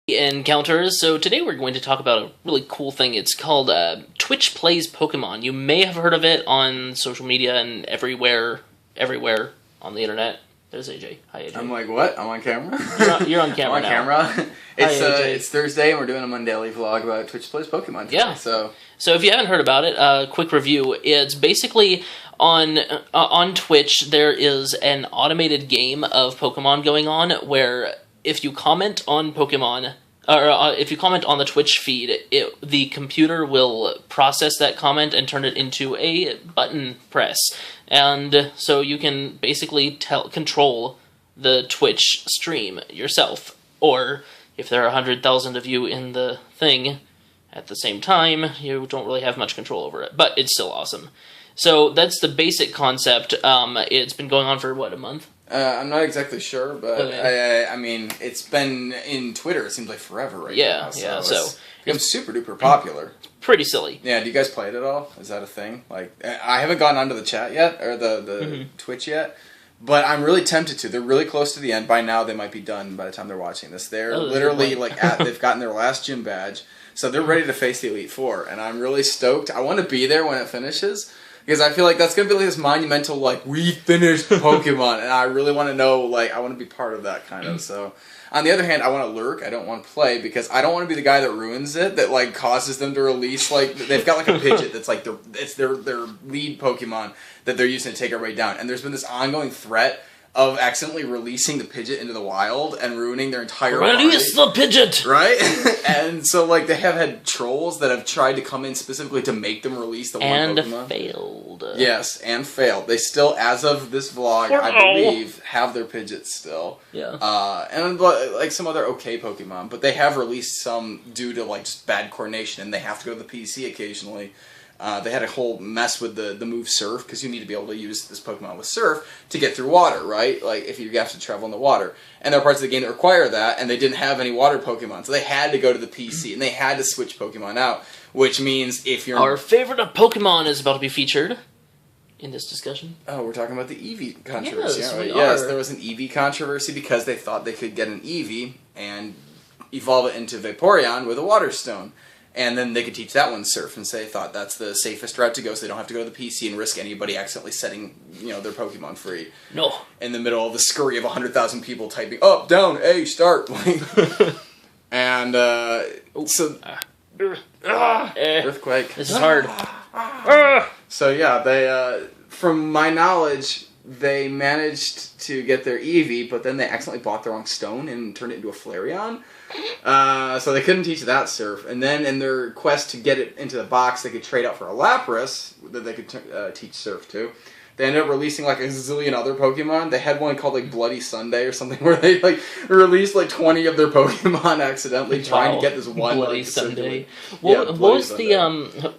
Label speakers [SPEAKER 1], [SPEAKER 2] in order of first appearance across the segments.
[SPEAKER 1] Encounters. So today we're going to talk about a really cool thing. It's called Twitch Plays Pokemon. You may have heard of it on social media and everywhere on the internet. There's AJ. Hi, AJ.
[SPEAKER 2] I'm like, what? I'm on camera?
[SPEAKER 1] You're on camera
[SPEAKER 2] I'm on
[SPEAKER 1] now.
[SPEAKER 2] camera. It's
[SPEAKER 1] Hi, AJ.
[SPEAKER 2] It's Thursday and we're doing a Mondaily vlog about Twitch Plays Pokemon today.
[SPEAKER 1] Yeah.
[SPEAKER 2] So
[SPEAKER 1] if you haven't heard about it, quick review. It's basically on Twitch there is an automated game of Pokemon going on where if you comment on Pokemon, or if you comment on the Twitch feed, the computer will process that comment and turn it into a button press. And so you can basically control the Twitch stream yourself. Or if there are 100,000 of you in the thing at the same time, you don't really have much control over it. But it's still awesome. So that's the basic concept. It's been going on for, what, a month?
[SPEAKER 2] I'm not exactly sure, but
[SPEAKER 1] Okay.
[SPEAKER 2] I mean, it's been in Twitter, it seems like forever now.
[SPEAKER 1] Yeah,
[SPEAKER 2] So it's super duper popular.
[SPEAKER 1] Pretty silly.
[SPEAKER 2] Yeah, do you guys play it at all? Is that a thing? Like, I haven't gone onto the chat yet, or the Twitch yet, but I'm really tempted to. They're really close to the end. By now, they might be done by the time they're watching this. They're literally, they've gotten their last gym badge, so they're ready to face the Elite Four, and I'm really stoked. I want to be there when it finishes, because I feel like that's going to be like this monumental, like, we finished Pokemon, and I really want to know, like, I want to be part of that, kind of, so. On the other hand, I want to lurk, I don't want to play, because I don't want to be the guy that ruins it, that, like, causes them to release, like, they've got, like, a Pidgeot that's, like, their lead Pokemon that they're using to take everybody down, and there's been this ongoing threat of accidentally releasing the Pidgeot into the wild and ruining their entire
[SPEAKER 1] Release the Pidgeot!
[SPEAKER 2] Right? And so, like, they have had trolls that have tried to come in specifically to make them release the one Pokemon.
[SPEAKER 1] And failed.
[SPEAKER 2] Yes, and failed. They still, as of this vlog, I believe, have their Pidgeot still.
[SPEAKER 1] Yeah.
[SPEAKER 2] And, like, some other okay Pokemon. But they have released some due to, like, just bad coordination, and they have to go to the PC occasionally. They had a whole mess with the move Surf, because you need to be able to use this Pokemon with Surf to get through water, right? Like, if you have to travel in the water. And there are parts of the game that require that, and they didn't have any water Pokemon, so they had to go to the PC, and they had to switch Pokemon out, which means if you're...
[SPEAKER 1] Our favorite of Pokemon is about to be featured in this discussion.
[SPEAKER 2] Oh, we're talking about the Eevee controversy,
[SPEAKER 1] Yes,
[SPEAKER 2] aren't we?
[SPEAKER 1] we
[SPEAKER 2] Yes,
[SPEAKER 1] are.
[SPEAKER 2] there was an Eevee controversy because they thought they could get an Eevee and evolve it into Vaporeon with a Water Stone. And then they could teach that one Surf, and they thought that's the safest route to go, so they don't have to go to the PC and risk anybody accidentally setting, their Pokemon free.
[SPEAKER 1] No.
[SPEAKER 2] In the middle of the scurry of 100,000 people typing up, down, A, start. And so earthquake.
[SPEAKER 1] This is hard.
[SPEAKER 2] So yeah, they from my knowledge, they managed to get their Eevee, but then they accidentally bought the wrong stone and turned it into a Flareon. So they couldn't teach that Surf. And then in their quest to get it into the box, they could trade out for a Lapras that they could teach Surf to. They ended up releasing like a zillion other Pokemon. They had one called like Bloody Sunday or something where they like released like 20 of their Pokemon accidentally trying to get this one
[SPEAKER 1] Bloody
[SPEAKER 2] like,
[SPEAKER 1] Sunday.
[SPEAKER 2] What
[SPEAKER 1] was the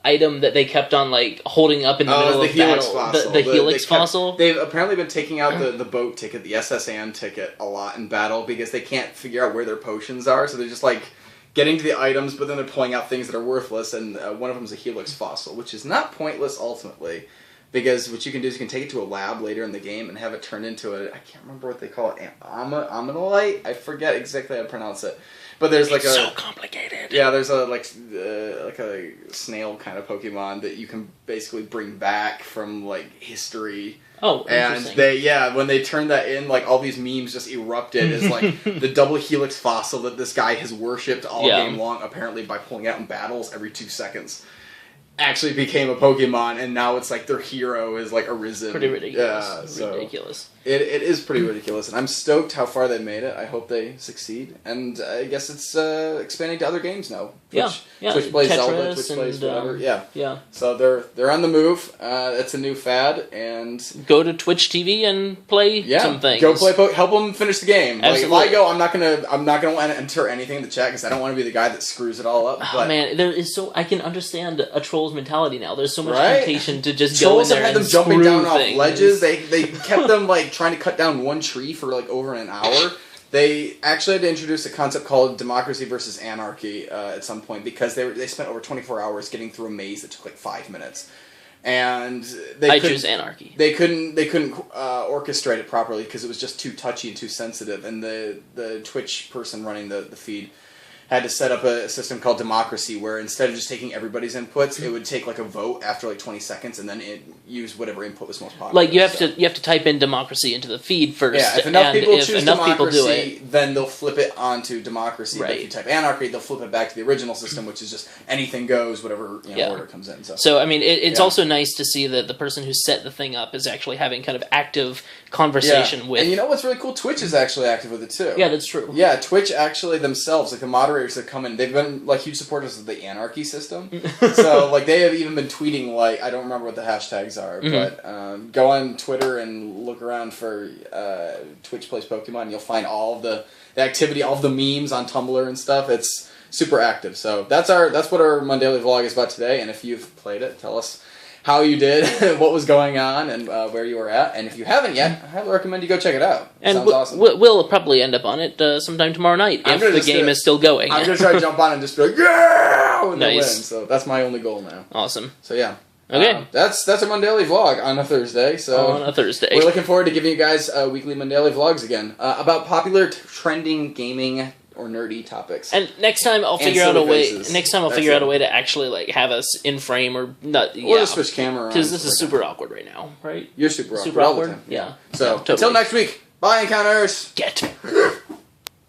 [SPEAKER 1] item that they kept on like holding up in the middle
[SPEAKER 2] the
[SPEAKER 1] of
[SPEAKER 2] Helix
[SPEAKER 1] battle?
[SPEAKER 2] Fossil.
[SPEAKER 1] The Helix Fossil?
[SPEAKER 2] They've apparently been taking out the boat ticket, the SSN ticket, a lot in battle because they can't figure out where their potions are, so they're just like getting to the items, but then they're pulling out things that are worthless, and one of them is a Helix Fossil, which is not pointless ultimately, because what you can do is you can take it to a lab later in the game and have it turned into I can't remember what they call it, Aminolite? I forget exactly how to pronounce it. But there's like
[SPEAKER 1] so complicated.
[SPEAKER 2] Yeah, there's a like a snail kind of Pokemon that you can basically bring back from like history.
[SPEAKER 1] Oh,
[SPEAKER 2] and when they turned that in, like all these memes just erupted as like the double Helix Fossil that this guy has worshipped all game long, apparently by pulling out in battles every 2 seconds, actually became a Pokemon, and now it's like their hero is like arisen.
[SPEAKER 1] Pretty ridiculous.
[SPEAKER 2] Yeah, so
[SPEAKER 1] ridiculous.
[SPEAKER 2] It is pretty ridiculous, and I'm stoked how far they made it. I hope they succeed, and I guess it's expanding to other games now. Twitch plays Zelda, Twitch plays whatever. Yeah. So they're on the move. It's a new fad, and
[SPEAKER 1] go to Twitch TV and play some things.
[SPEAKER 2] Go play. Help them finish the game.
[SPEAKER 1] Absolutely.
[SPEAKER 2] Like, if I go, I'm not gonna want to enter anything in the chat because I don't want to be the guy that screws it all up.
[SPEAKER 1] Oh man, there is I can understand a troll's mentality now. There's so much
[SPEAKER 2] Right?
[SPEAKER 1] temptation to just
[SPEAKER 2] Trolls
[SPEAKER 1] go in there
[SPEAKER 2] have had
[SPEAKER 1] and
[SPEAKER 2] them jumping down
[SPEAKER 1] things.
[SPEAKER 2] off ledges. They kept them like trying to cut down one tree for like over an hour. They actually had to introduce a concept called democracy versus anarchy at some point because they spent over 24 hours getting through a maze that took like 5 minutes. and
[SPEAKER 1] I choose anarchy.
[SPEAKER 2] They couldn't orchestrate it properly because it was just too touchy and too sensitive, and the Twitch person running the feed had to set up a system called democracy, where instead of just taking everybody's inputs, it would take like a vote after like 20 seconds, and then it use whatever input was most popular.
[SPEAKER 1] Like you have to type in democracy into the feed first.
[SPEAKER 2] Yeah, if enough people choose
[SPEAKER 1] enough
[SPEAKER 2] democracy,
[SPEAKER 1] people do it,
[SPEAKER 2] then they'll flip it onto democracy.
[SPEAKER 1] Right.
[SPEAKER 2] But if you type anarchy, they'll flip it back to the original system, which is just anything goes, whatever order comes in.
[SPEAKER 1] So I mean, it's also nice to see that the person who set the thing up is actually having kind of active conversation with.
[SPEAKER 2] And you know what's really cool? Twitch is actually active with it too.
[SPEAKER 1] Yeah, that's true.
[SPEAKER 2] Yeah, Twitch actually themselves, like the moderators that come in, they've been like huge supporters of the anarchy system. So like they have even been tweeting, like, I don't remember what the hashtags are, but go on Twitter and look around for Twitch Plays Pokemon. You'll find all of the activity, all of the memes on Tumblr and stuff. It's super active. So that's what our Mondaily vlog is about today. And if you've played it, tell us how you did, what was going on, and where you were at. And if you haven't yet, I highly recommend you go check it out. It sounds awesome.
[SPEAKER 1] We'll probably end up on it sometime tomorrow night if the game is still going.
[SPEAKER 2] I'm going to try to jump on and just be like, yeah! When they win.
[SPEAKER 1] Nice.
[SPEAKER 2] So that's my only goal now.
[SPEAKER 1] Awesome.
[SPEAKER 2] So yeah.
[SPEAKER 1] Okay.
[SPEAKER 2] That's our Mondaily vlog on a Thursday. So
[SPEAKER 1] on a Thursday.
[SPEAKER 2] We're looking forward to giving you guys weekly Mondaily vlogs again about popular trending gaming or nerdy topics.
[SPEAKER 1] And next time I'll figure out a way. Next time I'll figure out a way to actually like have us in frame or not.
[SPEAKER 2] Or just switch camera
[SPEAKER 1] because this is super awkward right now, right?
[SPEAKER 2] You're super awkward.
[SPEAKER 1] Super
[SPEAKER 2] all the
[SPEAKER 1] awkward.
[SPEAKER 2] time.
[SPEAKER 1] Yeah.
[SPEAKER 2] So
[SPEAKER 1] totally.
[SPEAKER 2] until next week. Bye, Encounters.
[SPEAKER 1] Get.